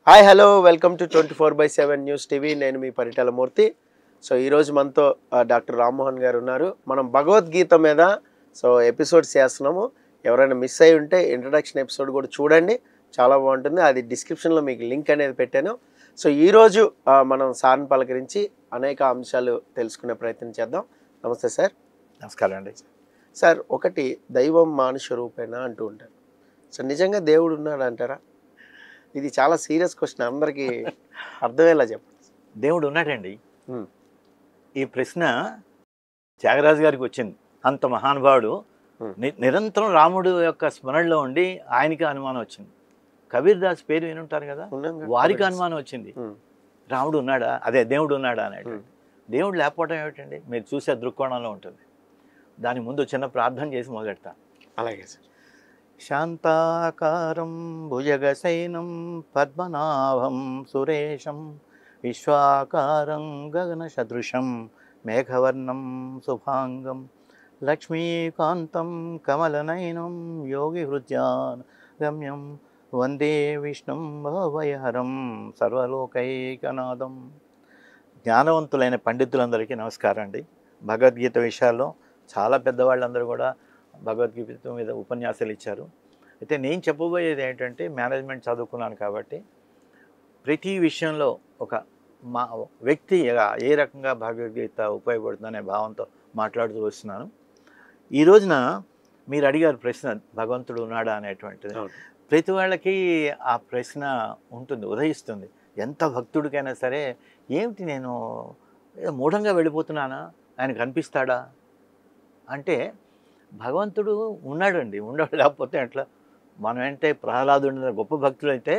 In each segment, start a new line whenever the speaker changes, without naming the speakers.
Hi hello welcome to 24/7 news TV. నేను మీ పరిటాల మూర్తి. So ఈరోజు మనతో డాక్టర్ రామ్మోహన్ గారు ఉన్నారు. మనం భగవద్గీత మీద ఎపిసోడ్స్ చేస్తున్నాము. ఎవరైనా మిస్ అయి ఉంటే ఇంట్రడక్షన్ ఎపిసోడ్ కూడా చూడండి, చాలా బాగుంటుంది. అది డిస్క్రిప్షన్లో మీకు లింక్ అనేది పెట్టాను. సో ఈరోజు మనం సార్ని పలకరించి అనేక అంశాలు తెలుసుకునే ప్రయత్నం చేద్దాం. నమస్తే సార్.
నమస్కారం అండి.
సార్, ఒకటి దైవం మానుష రూపేణ అంటూ ఉంటారు. సో నిజంగా దేవుడు ఉన్నాడు అంటారా? ఇది చాలా సీరియస్ క్వశ్చన్, అందరికీ అర్థమయ్యేలా చెప్పండి.
దేవుడు ఉన్నాడండి. ఈ ప్రశ్న త్యాగరాజు గారికి వచ్చింది. అంత మహానుభావుడు నిరంతరం రాముడు యొక్క స్మరణలో ఉండి ఆయనకి అనుమానం వచ్చింది. కబీర్ దాస్ పేరు వినుంటారు కదా, వారికి అనుమానం వచ్చింది, రాముడు ఉన్నాడా, అదే దేవుడు ఉన్నాడా అనేటువంటి. దేవుడు లేకపోవడం ఏమిటండి, మీరు చూసే దృక్కోణంలో ఉంటుంది. దాని ముందు చిన్న ప్రార్థన చేసి మొదలెడతా.
అలాగే సార్.
శాంతాకారం భుజగశయనం పద్మనాభం సురేశం విశ్వాకారం గగనసదృశం మేఘవర్ణం శుభాంగం లక్ష్మీకాంతం కమలనయనం యోగిహృద్యాన్ గమ్యం వందే విష్ణుం భవభయహరం సర్వలోకైకనాథం. జ్ఞానవంతులైన పండితులందరికీ నమస్కారం అండి. భగవద్గీత విషయాల్లో చాలా పెద్దవాళ్ళందరూ కూడా భగవద్గీత మీద ఉపన్యాసాలు ఇచ్చారు. అయితే నేను చెప్పబోయేది ఏంటంటే, మేనేజ్మెంట్ చదువుకున్నాను కాబట్టి ప్రతి విషయంలో ఒక మా వ్యక్తి ఏ రకంగా భగవద్గీత ఉపయోగపడుతుందనే భావంతో మాట్లాడుతూ వస్తున్నాను. ఈ రోజున మీరు అడిగారు ప్రశ్న, భగవంతుడు ఉన్నాడా అనేటువంటిది. ప్రతి వాళ్ళకి ఆ ప్రశ్న ఉంటుంది, ఉదయిస్తుంది. ఎంత భక్తుడికైనా సరే, ఏమిటి నేను మూఢంగా వెళ్ళిపోతున్నానా, ఆయన కనిపిస్తాడా అంటే, భగవంతుడు ఉన్నాడండి. ఉన్నాడు లేకపోతే ఎట్లా? మనం అంటే ప్రహ్లాదుడు గొప్ప భక్తులు అయితే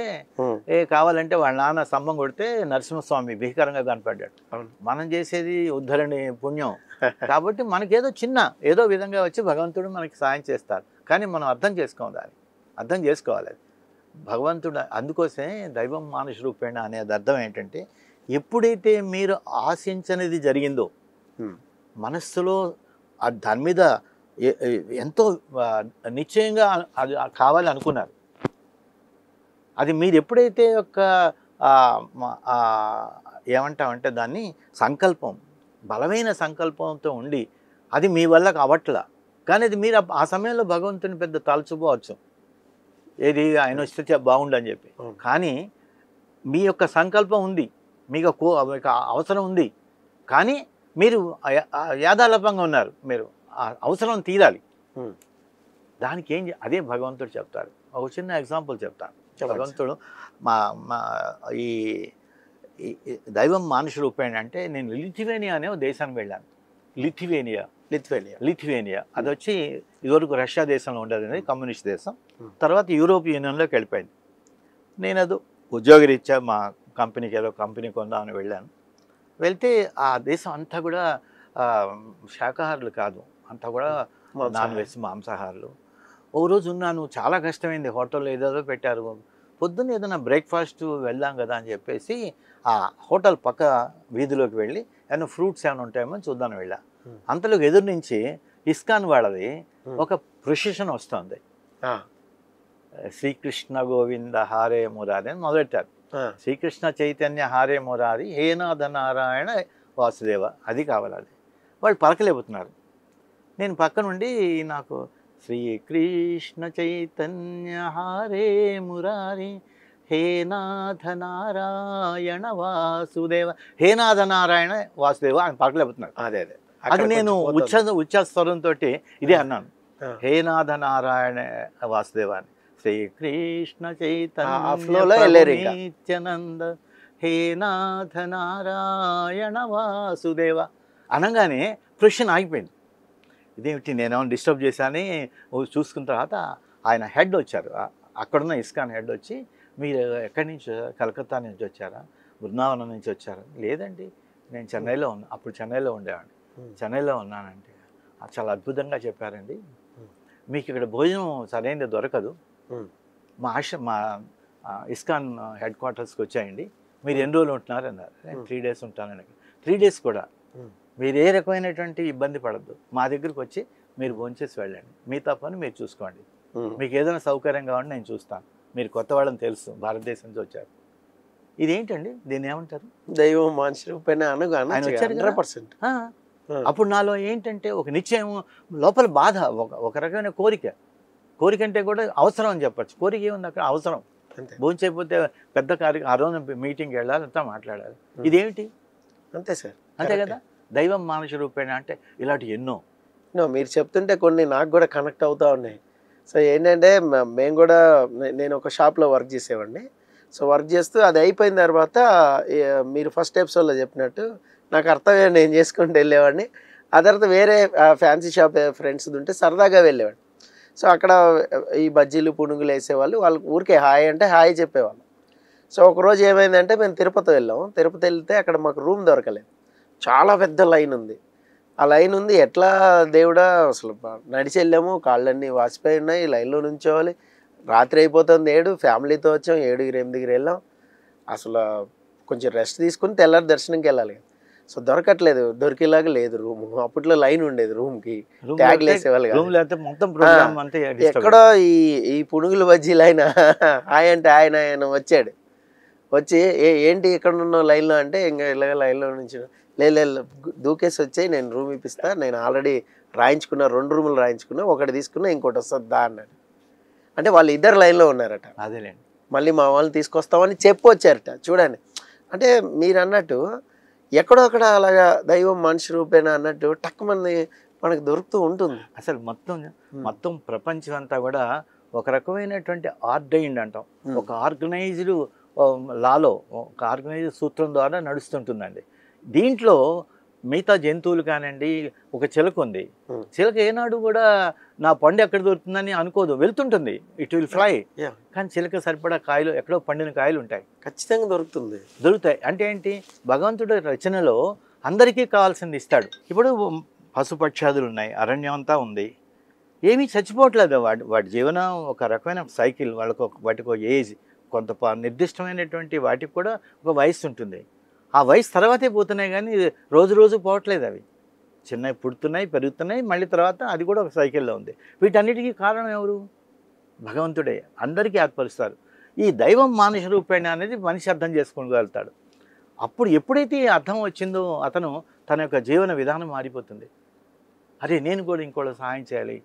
కావాలంటే వాళ్ళ నాన్న స్తంభం కొడితే నరసింహస్వామి భీకరంగా కనపడ్డాడు. మనం చేసేది ఉద్ధరణి పుణ్యం కాబట్టి మనకేదో ఏదో విధంగా వచ్చి భగవంతుడు మనకి సాయం చేస్తారు. కానీ మనం అర్థం చేసుకోవాలి అది భగవంతుడు. అందుకోసమే దైవం మానుష రూపేణ అనేది అర్థం ఏంటంటే, ఎప్పుడైతే మీరు ఆశించనిది జరిగిందో, మనస్సులో దాని మీద ఎంతో నిశ్చయంగా అది కావాలి అనుకున్నారు, అది మీరు ఎప్పుడైతే ఒక ఏమంటామంటే దాన్ని సంకల్పం, బలమైన సంకల్పంతో ఉండి అది మీ వల్ల అవట్లా, కానీ అది మీరు ఆ సమయంలో భగవంతుని పెద్ద తలుచుకోవచ్చు, ఏది ఆయన వస్తే బాగుండని చెప్పి. కానీ మీ యొక్క సంకల్పం ఉంది, మీకు అవసరం ఉంది, కానీ మీరు యాదాలపంగా ఉన్నారు, మీరు అవసరం తీరాలి. దానికి అదే భగవంతుడు చెప్తారు. ఒక చిన్న ఎగ్జాంపుల్ చెప్తాను. భగవంతుడు ఈ దైవం మానుష రూపేణ అంటే, నేను లిథువేనియా అనే ఒక దేశానికి వెళ్ళాను. లిథువేనియా అది వచ్చి ఇదివరకు రష్యా దేశంలో ఉండేది, కమ్యూనిస్ట్ దేశం. తర్వాత యూరోప్ యూనియన్లోకి వెళ్ళిపోయింది. నేను అది ఉద్యోగరీత్యా మా కంపెనీకి ఏదో కంపెనీ కొందామని వెళ్ళాను. వెళ్తే ఆ దేశం అంతా కూడా శాకాహారులు కాదు, అంతా కూడా నాన్ వెజ్, మాంసాహారులు. ఓ రోజు ఉన్నాను, చాలా కష్టమైంది. హోటల్లో ఏదేదో పెట్టారు. పొద్దున్న ఏదైనా బ్రేక్ఫాస్ట్ వెళ్దాం కదా అని చెప్పేసి ఆ హోటల్ పక్క వీధిలోకి వెళ్ళి ఏమైనా ఫ్రూట్స్ ఏమైనా ఉంటాయేమో చూద్దామని వెళ్ళా. అంతలోకి ఎదురు నుంచి ఇస్కాన్ వాళ్ళది ఒక ప్రొసెషన్ వస్తుంది. శ్రీకృష్ణ గోవింద హారే మురారి అని మొదలెట్టారు. శ్రీకృష్ణ చైతన్య హారే మురారి హే నాథ నారాయణ వాసుదేవ, అది కావాలి. అది వాళ్ళు పలకలేకపోతున్నారు. నేను పక్క నుండి నాకు శ్రీకృష్ణ చైతన్య హారే మురారి హే నాథ నారాయణ వాసుదేవ, హే నాథ నారాయణ వాసుదేవ అని పలకలేకపోతున్నారు. అది నేను ఉచ్చస్వరంతో ఇదే అన్నాను, హే నాథ నారాయణ వాసుదేవ అని. శ్రీకృష్ణ చైతన్య నిత్యానంద హే నాథ నారాయణ వాసుదేవ అనగానే ప్రశ్న ఆగిపోయింది. ఇదేమిటి, నేనేమో డిస్టర్బ్ చేశానని చూసుకున్న తర్వాత ఆయన హెడ్ వచ్చారు, అక్కడున్న ఇస్కాన్ హెడ్ వచ్చి, మీరు ఎక్కడి నుంచి, కలకత్తా నుంచి వచ్చారా, బృందావనం నుంచి వచ్చారా? లేదండి, నేను చెన్నైలో ఉన్నా, అప్పుడు చెన్నైలో ఉండేవాడిని, చెన్నైలో ఉన్నానంటే. చాలా అద్భుతంగా చెప్పారండి, మీకు ఇక్కడ భోజనం సరైనది దొరకదు, మా ఇస్కాన్ హెడ్ క్వార్టర్స్కి వచ్చాయండి, మీరు ఎన్ని రోజులు ఉంటున్నారు అన్నారు. 3 days ఉంటానని. 3 days కూడా మీరు ఏ రకమైనటువంటి ఇబ్బంది పడద్దు, మా దగ్గరికి వచ్చి మీరు భోంచేసి వెళ్ళండి, మిగతా పని మీరు చూసుకోండి, మీకు ఏదైనా సౌకర్యం కావాలంటే నేను చూస్తాను, మీరు కొత్త వాళ్ళని తెలుసు, భారతదేశం నుంచి వచ్చారు, ఇదేంటండి, దీన్ని ఏమంటారు?
దైవం మనిషి రూపేణ అనగా
ఆయన వచ్చారు కదా.
100%.
ఆ, అప్పుడు నాలో ఏంటంటే ఒక నిశ్చయం, లోపల బాధ, ఒక రకమైన కోరిక అంటే కూడా అవసరం అని చెప్పచ్చు. కోరిక ఏముంది అక్కడ, అవసరం.
అంతే
భోంచేయకపోతే పెద్ద కార్యక్రమం, ఆ రోజు మీటింగ్కి వెళ్ళాలి, అంతా మాట్లాడాలి. ఇదేమిటి?
అంతే సార్,
అంతే కదా. దైవం మానుష రూపేణ అంటే ఇలాంటి ఎన్నో.
మీరు చెప్తుంటే కొన్ని నాకు కూడా కనెక్ట్ అవుతా ఉన్నాయి. సో ఏంటంటే మేము కూడా నేను ఒక షాప్లో వర్క్ చేసేవాడిని. సో వర్క్ చేస్తూ అది అయిపోయిన తర్వాత మీరు ఫస్ట్ ఎపిసోడ్లో చెప్పినట్టు నాకు అర్థమే, నేను చేసుకుంటూ వెళ్ళేవాడిని. ఆ తర్వాత వేరే ఫ్యాన్సీ షాప్ ఫ్రెండ్స్ ఉంటే సరదాగా వెళ్ళేవాడిని. సో అక్కడ ఈ బజ్జీలు పునుగులు వేసేవాళ్ళు, వాళ్ళకి ఊరికే హాయ్ అంటే హాయ్ చెప్పేవాళ్ళు. సో ఒకరోజు ఏమైందంటే మేము తిరుపతి వెళ్ళాం. తిరుపతి వెళ్తే అక్కడ మాకు రూమ్ దొరకలేదు, చాలా పెద్ద లైన్ ఉంది. ఆ లైన్ ఉంది, ఎట్లా దేవుడా అసలు నడిచి వెళ్ళాము, కాళ్ళన్నీ వాసిపోయి ఉన్నాయి, లైన్లో నుంచోవాలి. రాత్రి అయిపోతుంది 7, ఫ్యామిలీతో వచ్చాం, 7, 8 వెళ్ళాం. అసలు కొంచెం రెస్ట్ తీసుకుని తెల్లారి దర్శనంకి వెళ్ళాలి. సో దొరకట్లేదు, దొరికేలాగా లేదు రూమ్. అప్పట్లో లైన్ ఉండేది రూమ్కి, ట్యాగ్లు వేసేవాళ్ళు కాదు. ఎక్కడో ఈ పునుగులు బజ్జీలు ఆయన హాయ్ అంటే ఆయన వచ్చాడు. వచ్చి ఏంటి ఇక్కడ ఉన్న లైన్లో అంటే, ఇంకా ఇలాగ లైన్లో నుంచి లేదు దూకేసి వచ్చాయి, నేను రూమ్ ఇప్పిస్తా, నేను ఆల్రెడీ రాయించుకున్నా, 2 రూములు రాయించుకున్నా, ఒకటి తీసుకున్నా, ఇంకోటి వస్తుందా అన్నాడు. అంటే వాళ్ళు ఇద్దరు లైన్లో ఉన్నారట.
అదేలేండి,
మళ్ళీ మా వాళ్ళని తీసుకొస్తామని చెప్పి వచ్చారట. చూడండి, అంటే మీరు అన్నట్టు ఎక్కడో అక్కడ అలాగా దైవం మనిషి రూపేణ అన్నట్టు టక్కుమంది మనకు దొరుకుతూ ఉంటుంది.
అసలు మొత్తం ప్రపంచం అంతా కూడా ఒక రకమైనటువంటి ఆర్డైన్డ్ అంటాం, ఒక ఆర్గనైజ్డ్ లాలో, ఒక ఆర్గనైజ్డ్ సూత్రం ద్వారా నడుస్తుంటుందండి. దీంట్లో మిగతా జంతువులు కానివ్వండి, ఒక చిలక ఉంది, చిలక ఏనాడు కూడా నా పండు ఎక్కడ దొరుకుతుందని అనుకోదు, వెళ్తుంటుంది, ఇట్ విల్ ఫ్లై. కానీ చిలక సరిపడా కాయలు, ఎక్కడో పండిన కాయలు ఉంటాయి,
ఖచ్చితంగా దొరుకుతాయి.
అంటే ఏంటి, భగవంతుడి రచనలో అందరికీ కావాల్సింది ఇస్తాడు. ఇప్పుడు పశుపక్షాదులు ఉన్నాయి, అరణ్యం అంతా ఉంది, ఏమీ చచ్చిపోవట్లేదు. వాటి జీవనం ఒక రకమైన సైకిల్, వాటికి ఒక ఏజ్, కొంత నిర్దిష్టమైనటువంటి వాటికి కూడా ఒక వయసు ఉంటుంది. ఆ వయసు తర్వాతే పోతున్నాయి, కానీ రోజు పోవట్లేదు. అవి చిన్నవి పుడుతున్నాయి, పెరుగుతున్నాయి, మళ్ళీ తర్వాత అది కూడా ఒక సైకిల్లో ఉంది. వీటన్నిటికీ కారణం ఎవరు? భగవంతుడే. అందరికీ ఏర్పరుస్తారు. ఈ దైవం మానుష రూపేణ అనేది మనిషి అర్థం చేసుకోగలుగుతాడు. అప్పుడు ఎప్పుడైతే ఈ అర్థం వచ్చిందో అతను తన యొక్క జీవన విధానం మారిపోతుంది. అరే, నేను కూడా ఇంకోటి సహాయం చేయాలి.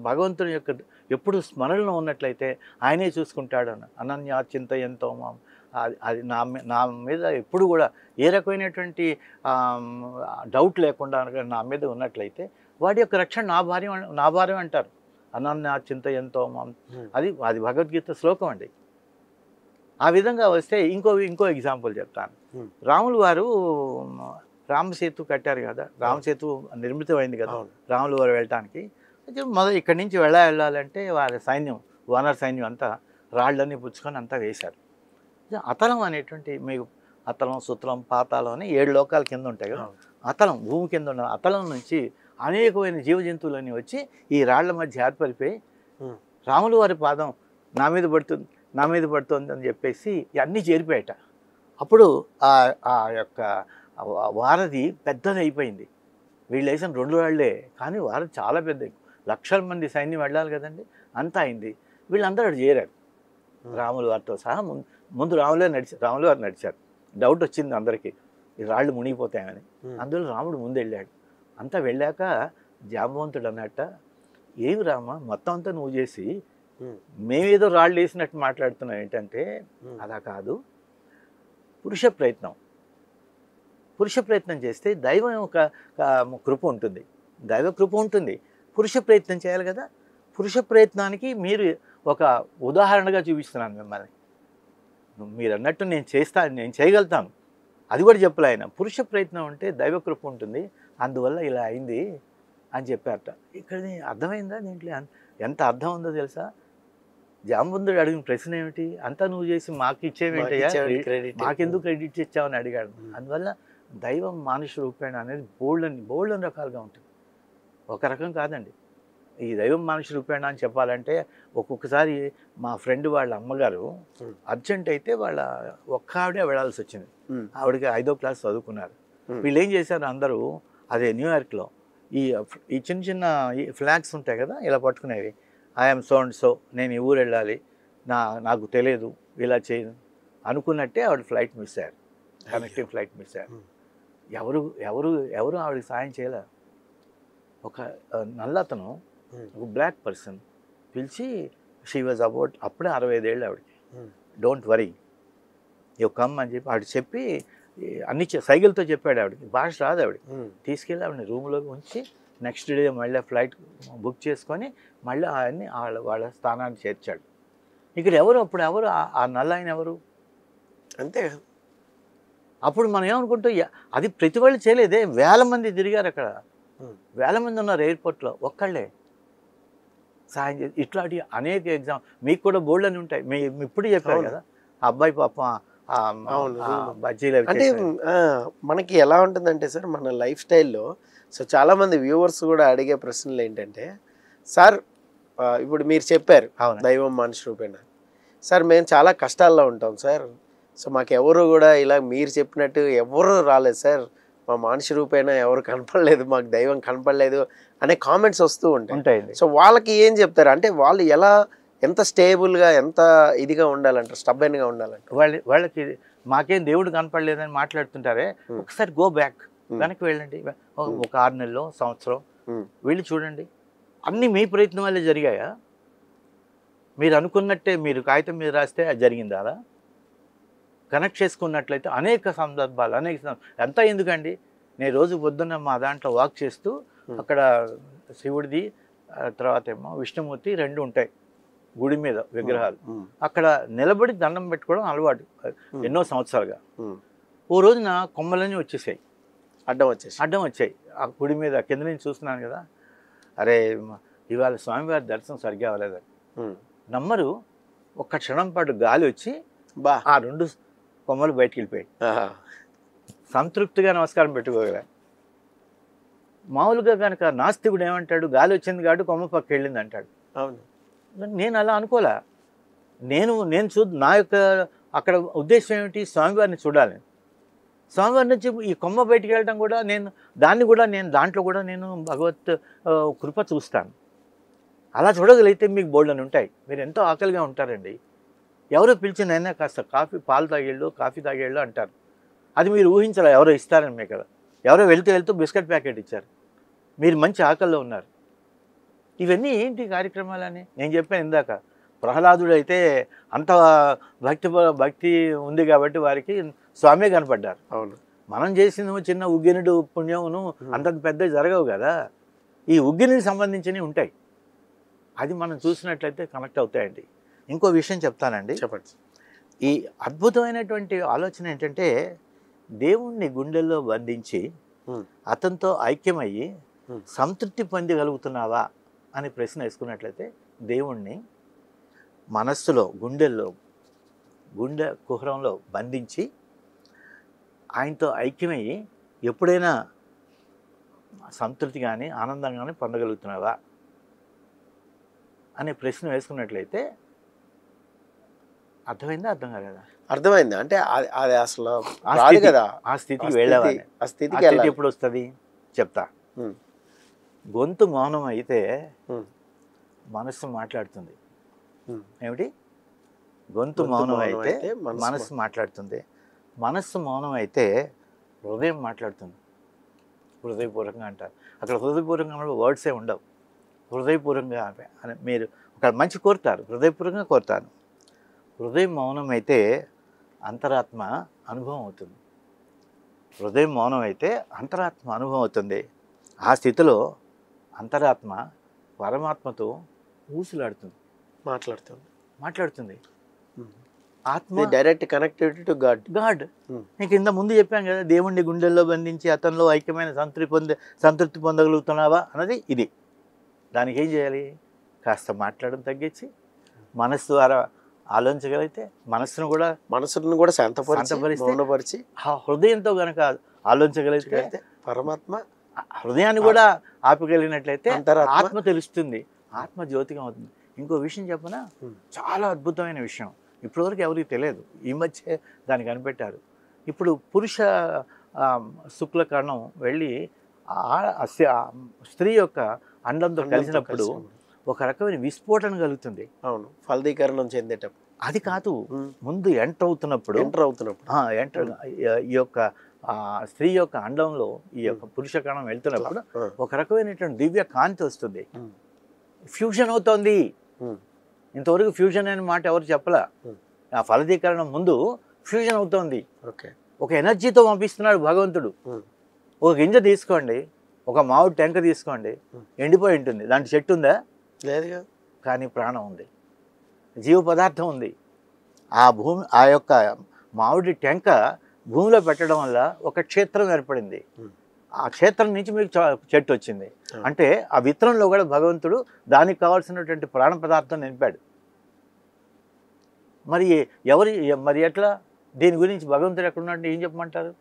భగవంతుని యొక్క ఎప్పుడు స్మరణలో ఉన్నట్లయితే ఆయనే చూసుకుంటాడు. అనన్యాచింత ఎంతో మాం, అది నా మీద ఎప్పుడు కూడా ఏ రకమైనటువంటి డౌట్ లేకుండా నా మీద ఉన్నట్లయితే వాడి యొక్క రక్షణ నా భార్య అంటారు. అనన్యాచింత ఎంతో మాం, అది భగవద్గీత శ్లోకం అండి. ఆ విధంగా వస్తే ఇంకో ఎగ్జాంపుల్ చెప్తాను. రాములు వారు రామసేతు కట్టారు కదా, రామసేతు నిర్మితమైంది కదా రాములు వారు వెళ్ళటానికి. ఇక్కడి నుంచి వెళ్ళాలంటే వారి సైన్యం, వానర సైన్యం అంతా రాళ్ళన్నీ పుచ్చుకొని అంతా వేశారు. అతలం అనేటువంటి, మీకు అతలం, సుతలం, పాతాళం అని 7 లోకాల కింద ఉంటాయి కదా. అతలం, భూమి కింద ఉన్న అతలం నుంచి అనేకమైన జీవజంతువులన్నీ వచ్చి ఈ రాళ్ల మధ్య ఏర్పడిపోయి రాములు వారి పాదం నా మీద పడుతుంది అని చెప్పేసి అన్నీ చేరిపోయాట. అప్పుడు ఆ యొక్క వారధి పెద్దది అయిపోయింది. వీళ్ళు వేసిన 2 రాళ్లే, కానీ వారధి చాలా పెద్దది, లక్షల మంది సైన్యం వెళ్ళాలి కదండి. అంతా అయింది. వీళ్ళందరూ అక్కడ చేరారు రాములు వారితో సహా. ముందు రాములు వారు నడిచారు. డౌట్ వచ్చింది అందరికీ, ఈ రాళ్ళు మునిగిపోతాయని. అందులో రాముడు ముందు వెళ్ళాడు. అంతా వెళ్ళాక జాంబవంతుడు అన్నట్ట, ఏమి రామ, మొత్తం అంతా నువ్వు చేసి మేమేదో రాళ్ళు వేసినట్టు మాట్లాడుతున్నాం ఏంటంటే, అలా కాదు, పురుష ప్రయత్నం చేస్తే దైవం ఒక కృప ఉంటుంది, పురుష ప్రయత్నం చేయాలి కదా. పురుష ప్రయత్నానికి మీరు ఒక ఉదాహరణగా చూపిస్తున్నాను మిమ్మల్ని. మీరు అన్నట్టు నేను చేయగలుగుతాను, అది కూడా చెప్పలే ఆయన. పురుష ప్రయత్నం అంటే దైవకృప ఉంటుంది, అందువల్ల ఇలా అయింది అని చెప్పారట. ఇక్కడ అర్థమైందా? దీంట్లో ఎంత అర్థం ఉందో తెలుసా? జాంబవంతుడు అడిగిన ప్రశ్న ఏమిటి, అంతా నువ్వు చేసి మాకు ఇచ్చేవేంటయ్యా, మాకెందుకు క్రెడిట్ ఇచ్చావని అడిగాడు. అందువల్ల దైవం మానుష రూపేణ అనేది బోల్డని రకాలుగా ఉంటుంది, ఒక రకం కాదండి. ఈ దైవం మానుష రూపేణ అని చెప్పాలంటే, ఒక్కొక్కసారి మా ఫ్రెండ్ వాళ్ళ అమ్మగారు అర్జెంట్ అయితే వాళ్ళ ఒక్క ఆవిడే వెళ్ళాల్సి వచ్చింది. ఆవిడకి 5వ క్లాస్ చదువుకున్నారు. వీళ్ళు ఏం చేశారు, అందరూ అదే న్యూయార్క్లో ఈ చిన్న ఫ్లాగ్స్ ఉంటాయి కదా, ఇలా పట్టుకునేవి, ఐఎమ్ సో అండ్ సో, నేను ఈ ఊరు వెళ్ళాలి, నాకు తెలియదు, ఇలా చేయను, అనుకున్నట్టే ఆవిడ ఫ్లైట్ మిస్ అయ్యారు, కనెక్టింగ్ ఫ్లైట్ మిస్ అయ్యారు. ఎవరు ఎవరు ఎవరు ఆవిడకి సాయం చేయలే. ఒక నల్లతను, ఒక బ్లాక్ పర్సన్ పిలిచి, షీ వాజ్ అబౌట్ అప్పుడే 65 ఏళ్ళు ఆవిడకి. డోంట్ వరీ, యూ కమ్ అని చెప్పి ఆవిడ చెప్పి అన్ని సైకిల్తో చెప్పాడు. ఆవిడకి భాష రాదు ఆవిడకి. తీసుకెళ్ళి ఆవిడని రూమ్లోకి ఉంచి నెక్స్ట్ డే మళ్ళీ ఫ్లైట్ బుక్ చేసుకొని మళ్ళీ ఆయన్ని వాళ్ళ స్థానాన్ని చేర్చాడు. ఇక్కడ ఎవరు అప్పుడు ఎవరు ఆ నల్ల ఆయన ఎవరు?
అంతే.
అప్పుడు మనం ఏమనుకుంటాం, అది ప్రతి వాళ్ళు చేయలేదే, వేల మంది తిరిగారు అక్కడ, వేల మంది ఉన్నారు ఎయిర్పోర్ట్లో, ఒక్కళ్ళే సాయం చేసి. ఇట్లాంటి అనేక ఎగ్జామ్ మీకు కూడా బోల్డ్ అని ఉంటాయి. ఇప్పుడు చెప్పారు కదా, ఆ అబ్బాయి పాపం బజ్జీలు
అంటే మనకి ఎలా ఉంటుందంటే సార్, మన లైఫ్ స్టైల్లో సో చాలామంది వ్యూవర్స్ కూడా అడిగే ప్రశ్నలు ఏంటంటే, సార్ ఇప్పుడు మీరు చెప్పారు దైవం మనిషి రూపేణ, సార్ మేము చాలా కష్టాల్లో ఉంటాం సార్, సో మాకు ఎవరు కూడా ఇలా మీరు చెప్పినట్టు ఎవరు రాలేదు సార్, మా మనిషి రూపేణ ఎవరు కనపడలేదు, మాకు దైవం కనపడలేదు అనే కామెంట్స్ వస్తూ ఉంటాయి. సో వాళ్ళకి ఏం చెప్తారు అంటే, వాళ్ళు ఎలా ఎంత స్టేబుల్గా ఎంత ఇదిగా ఉండాలంటారు, స్టబ్బన్గా ఉండాలంటారు?
వాళ్ళకి మాకేం దేవుడు కనపడలేదని మాట్లాడుతుంటారే, ఒకసారి గో బ్యాక్, వెనక్కి వెళ్ళండి, ఒక 6 నెలలో సంవత్సరం వెళ్ళి చూడండి. అన్నీ మీ ప్రయత్నం వల్లే జరిగాయా? మీరు అనుకున్నట్టే మీరు కాగితం మీద రాస్తే అది జరిగిందా? అలా కనెక్ట్ చేసుకున్నట్లయితే అనేక సందర్భాలు ఎంత ఎందుకండి, నేను రోజు పొద్దున్న మా దాంట్లో వాక్ చేస్తూ అక్కడ శివుడిది తర్వాత ఏమో విష్ణుమూర్తి 2 ఉంటాయి గుడి మీద విగ్రహాలు, అక్కడ నిలబడి దండం పెట్టుకోవడం అలవాటు ఎన్నో సంవత్సరాలుగా. ఓ రోజున కొమ్మలన్నీ వచ్చేసాయి, అడ్డం వచ్చాయి ఆ గుడి మీద. కింద నుంచి చూస్తున్నాను కదా, అరే ఇవాళ స్వామివారి దర్శనం సరిగ్గా అవ్వలేదని. నమ్మరు, ఒక్క క్షణం పాటు గాలి వచ్చి ఆ 2 కొమ్మలు బయటికి వెళ్ళిపోయాయి. సంతృప్తిగా నమస్కారం పెట్టుకోగల. మామూలుగా కనుక నాస్తికుడు ఏమంటాడు, గాలి వచ్చింది కాబట్టి కొమ్మ పక్క వెళ్ళింది అంటాడు.
అవును,
నేను అలా అనుకోలే. నేను నా యొక్క అక్కడ ఉద్దేశం ఏమిటి, స్వామివారిని చూడాలి. స్వామివారి నుంచి ఈ కొమ్మ బయటికి వెళ్ళడం కూడా దాంట్లో కూడా నేను భగవత్ కృప చూస్తాను. అలా చూడగలిగితే మీకు బోల్డని ఉంటాయి. మీరు ఎంతో ఆకలిగా ఉంటారండి. ఎవరో పిలిచినైనా కాస్త పాలు తాగేళ్ళు, కాఫీ తాగేళ్ళు అంటారు. అది మీరు ఊహించాలి, ఎవరో ఇస్తారని మీకు కదా. ఎవరో వెళ్తూ బిస్కెట్ ప్యాకెట్ ఇచ్చారు, మీరు మంచి ఆకలిలో ఉన్నారు. ఇవన్నీ ఏంటి కార్యక్రమాలని నేను చెప్పాను ఇందాక. ప్రహ్లాదుడు అయితే అంత భక్తి ఉంది కాబట్టి వారికి స్వామే కనపడ్డారు.
అవును,
మనం చేసిన చిన్న ఉగ్గినుడు పుణ్యమును అంత పెద్ద జరగవు కదా. ఈ ఉగ్గినికి సంబంధించినవి ఉంటాయి, అది మనం చూసినట్లయితే కనెక్ట్ అవుతాయండి. ఇంకో విషయం చెప్తానండి,
చెప్పండి.
ఈ అద్భుతమైనటువంటి ఆలోచన ఏంటంటే, దేవుణ్ణి గుండెల్లో బంధించి అతనితో ఐక్యమయ్యి సంతృప్తి పొందగలుగుతున్నావా అని ప్రశ్న వేసుకున్నట్లయితే, దేవుణ్ణి మనస్సులో గుండె కుహరంలో బంధించి ఆయనతో ఐక్యమయ్యి ఎప్పుడైనా సంతృప్తి కానీ ఆనందం కానీ పొందగలుగుతున్నావా అనే ప్రశ్న వేసుకున్నట్లయితే అర్థమైందా, అర్థం కాలేదా?
అర్థమైంది. అంటే అది అసలు రాదు కదా,
ఆ స్థితికి వెళ్ళాలి. ఆ స్థితికి ఎప్పుడు వస్తుంది చెప్తా. గొంతు మౌనం అయితే మనస్సు మాట్లాడుతుంది. ఏమిటి? గొంతు మౌనం అయితే మనస్సు మాట్లాడుతుంది. మనస్సు మౌనం అయితే హృదయం మాట్లాడుతుంది. హృదయపూర్వకంగా అంటారు. అక్కడ హృదయపూర్వకంగా వర్డ్సే ఉండవు. హృదయపూర్వకంగా అని మీరు ఒక మంచి కోరుతారు, హృదయపూర్వకంగా కోరుతాను. హృదయం మౌనం అయితే అంతరాత్మ అనుభవం అవుతుంది. హృదయం మౌనం అయితే అంతరాత్మ అనుభవం అవుతుంది. ఆ స్థితిలో అంతరాత్మ పరమాత్మతో ఊసులాడుతుంది, మాట్లాడుతుంది. ఆత్మ
డైరెక్ట్ కనెక్టివిటీ టు గాడ్.
నీకు ఇంత ముందు చెప్పాను కదా, దేవుణ్ణి గుండెల్లో బంధించి అతనిలో ఐక్యమైన సంతృప్తి పొందగలుగుతున్నావా అన్నది ఇది. దానికి ఏం చేయాలి? కాస్త మాట్లాడడం తగ్గించి మనస్సు ద్వారా ఆలోచించగలిగితే, మనస్సును కూడా శాంతపరిచి ఆ హృదయంతో కనుక ఆలోచించగలిగితే, పరమాత్మ హృదయాన్ని కూడా ఆపగలిగినట్లయితే ఆత్మ తెలుస్తుంది, ఆత్మ జ్యోతిగా అవుతుంది. ఇంకో విషయం చెప్పనా, చాలా అద్భుతమైన విషయం, ఇప్పటివరకు ఎవరికి తెలియదు, ఈ మధ్య దాన్ని కనిపెట్టారు. ఇప్పుడు పురుష శుక్లకరణం వెళ్ళి స్త్రీ యొక్క అండంతో కలిసినప్పుడు ఒక రకమైన విస్ఫోటన కలుగుతుంది.
అవును, ఫలదీకరణం చెందేటప్పుడు
అది కాదు, ముందు ఎంటర్ అవుతున్నప్పుడు ఈ యొక్క స్త్రీ యొక్క అండంలో ఈ యొక్క పురుష కణం వెళ్తున్నప్పుడు ఒక రకమైనటువంటి దివ్య కాంతి వస్తుంది, ఫ్యూజన్ అవుతోంది. ఇంతవరకు ఫ్యూజన్ అనే మాట ఎవరు చెప్పలా. ఆ ఫలదీకరణం ముందు ఫ్యూజన్ అవుతోంది. ఒక ఎనర్జీతో పంపిస్తున్నాడు భగవంతుడు. ఒక గింజ తీసుకోండి, ఒక మామిడి టెంక తీసుకోండి, ఎండిపోయి ఉంటుంది, దాంట్లో చెట్టు ఉందా?
లేదుగా.
కానీ ప్రాణం ఉంది, జీవ పదార్థం ఉంది. ఆ యొక్క మామిడి టెంక భూమిలో పెట్టడం వల్ల ఒక క్షేత్రం ఏర్పడింది. ఆ క్షేత్రం నుంచి మీకు చెట్టు వచ్చింది. అంటే ఆ విత్తనంలో కూడా భగవంతుడు దానికి కావాల్సినటువంటి ప్రాణ పదార్థం నింపాడు. మరి ఎట్లా దీని గురించి భగవంతుడు ఎక్కడున్నాడు ఏం చెప్పమంటారు?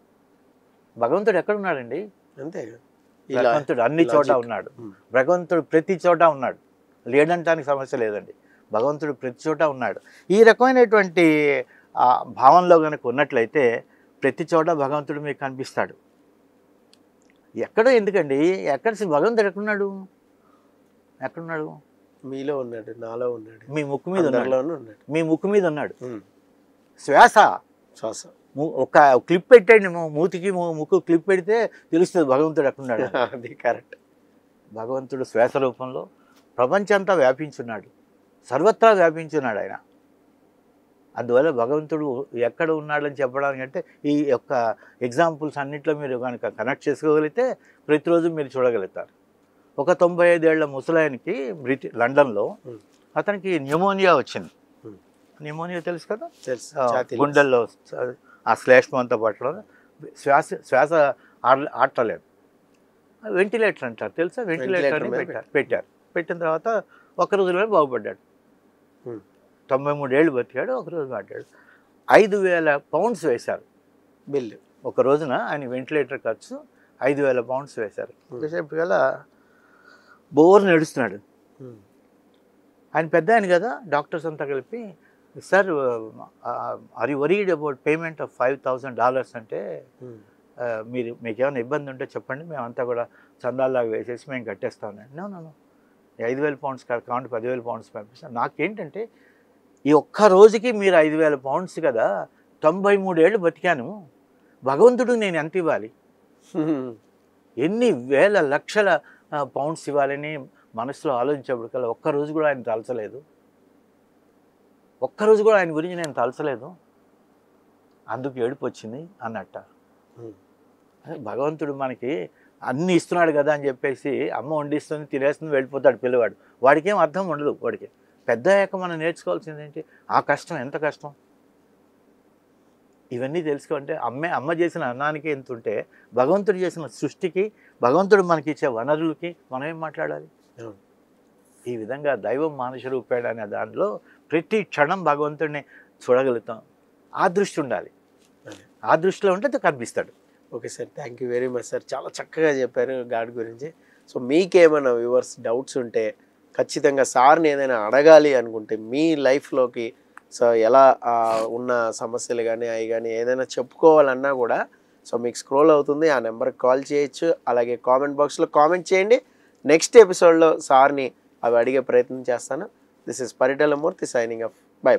భగవంతుడు ఎక్కడున్నాడండి?
అంతే,
భగవంతుడు అన్ని చోట ఉన్నాడు. భగవంతుడు ప్రతి చోట ఉన్నాడు, లేడంటానికి సమస్య లేదండి. భగవంతుడు ప్రతి చోట ఉన్నాడు. ఈ రకమైనటువంటి భావంలో కనుక ఉన్నట్లయితే ప్రతి చోట భగవంతుడు మీకు కనిపిస్తాడు. ఎక్కడో ఎందుకండి, భగవంతుడు ఎక్కడున్నాడు?
మీలో ఉన్నాడు, నాలో ఉన్నాడు,
మీ ముక్కు మీద ఉన్నాడు. మీ ముక్కు మీద ఉన్నాడు. శ్వాస ఒక క్లిప్ పెట్టండి, మూతికి ముక్కు క్లిప్ పెడితే తెలుస్తుంది భగవంతుడు ఎక్కడున్నాడు.
అది కరెక్ట్.
భగవంతుడు శ్వాస రూపంలో ప్రపంచంతా వ్యాపించున్నాడు, సర్వత్రా వ్యాపించున్నాడు ఆయన. అందువల్ల భగవంతుడు ఎక్కడ ఉన్నాడని చెప్పడానికంటే ఈ యొక్క ఎగ్జాంపుల్స్ అన్నింటిలో మీరు కనుక కనెక్ట్ చేసుకోగలిగితే ప్రతిరోజు మీరు చూడగలుగుతారు. ఒక 95 ఏళ్ల ముసలాయనికి లండన్లో అతనికి న్యూమోనియా వచ్చింది. న్యూమోనియా తెలుసు కదా, గుండెల్లో ఆ శ్లేష్మం అంతా పట్టడం, శ్వాస ఆడలేదు. వెంటిలేటర్ అంటారు తెలుసా? వెంటిలేటర్ పెట్టారు. పెట్టిన తర్వాత ఒక రోజులోనే బాగుపడ్డాడు. 93 ఏళ్ళు బతికాడు. ఒక రోజు పడ్డాడు. 5,000 పౌండ్స్ వేశారు బిల్లు. ఒక రోజున ఆయన వెంటిలేటర్ ఖర్చు 5,000 పౌండ్స్ వేశారు. వేసేపటికల్ల బోర్ నడుస్తున్నాడు. ఆయన పెద్ద ఆయన కదా, డాక్టర్స్ అంతా కలిపి, sir are you worried about payment of $5,000 అంటే, మీకు ఏమైనా ఇబ్బంది ఉంటే చెప్పండి, మేమంతా కూడా చందాల్లాగా వేసేసి మేము కట్టేస్తామని. నో 5,000 పౌండ్స్ కావాలి, 10,000 పౌండ్స్ పంపిస్తాను. నాకేంటంటే ఈ ఒక్క రోజుకి మీరు 5,000 పౌండ్స్ కదా, 93 ఏళ్ళు బతికాను, భగవంతుడికి నేను ఎంత ఇవ్వాలి? ఎన్ని వేల లక్షల పౌండ్స్ ఇవ్వాలని మనసులో ఆలోచించేప్పటికల్లా ఒక్కరోజు కూడా ఆయన తలచలేదు. ఒక్కరోజు కూడా ఆయన గురించి నేను తలచలేదు, అందుకు ఏడుపు వచ్చింది అన్నట్ట. భగవంతుడు మనకి అన్నీ ఇస్తున్నాడు కదా అని చెప్పేసి అమ్మ వండిస్తుంది, తినేస్తుంది, వెళ్ళిపోతాడు పిల్లవాడు. వాడికి ఏం అర్థం ఉండదు. వాడికి పెద్ద అయ్యాక మనం నేర్చుకోవాల్సింది ఏంటి? ఆ కష్టం ఎంత కష్టం, ఇవన్నీ తెలుసుకోంటే అమ్మ చేసిన అన్నానికి ఎంత ఉంటే భగవంతుడు చేసిన సృష్టికి, భగవంతుడు మనకి ఇచ్చే వనరులకి మనం ఏం మాట్లాడాలి? ఈ విధంగా దైవం మానుష రూపాడు అనే దానిలో ప్రతి క్షణం భగవంతుడిని చూడగలుగుతాం. ఆ దృష్టి ఉండాలి. ఆ దృష్టిలో ఉంటే కనిపిస్తాడు.
Okay sir, thank you very much sir. చాలా చక్కగా చెప్పారు గాడ్ గురించి. సో మీకేమైనా వ్యూవర్స్ డౌట్స్ ఉంటే ఖచ్చితంగా సార్ని ఏదైనా అడగాలి అనుకుంటే మీ లైఫ్లోకి సో ఎలా ఉన్న సమస్యలు కానీ అవి కానీ ఏదైనా చెప్పుకోవాలన్నా కూడా సో మీకు స్క్రోల్ అవుతుంది, ఆ నెంబర్కి కాల్ చేయొచ్చు. అలాగే కామెంట్ బాక్స్లో కామెంట్ చేయండి. నెక్స్ట్ ఎపిసోడ్లో సార్ని అవి అడిగే ప్రయత్నం చేస్తాను. This is Paritala Murthy signing off. By.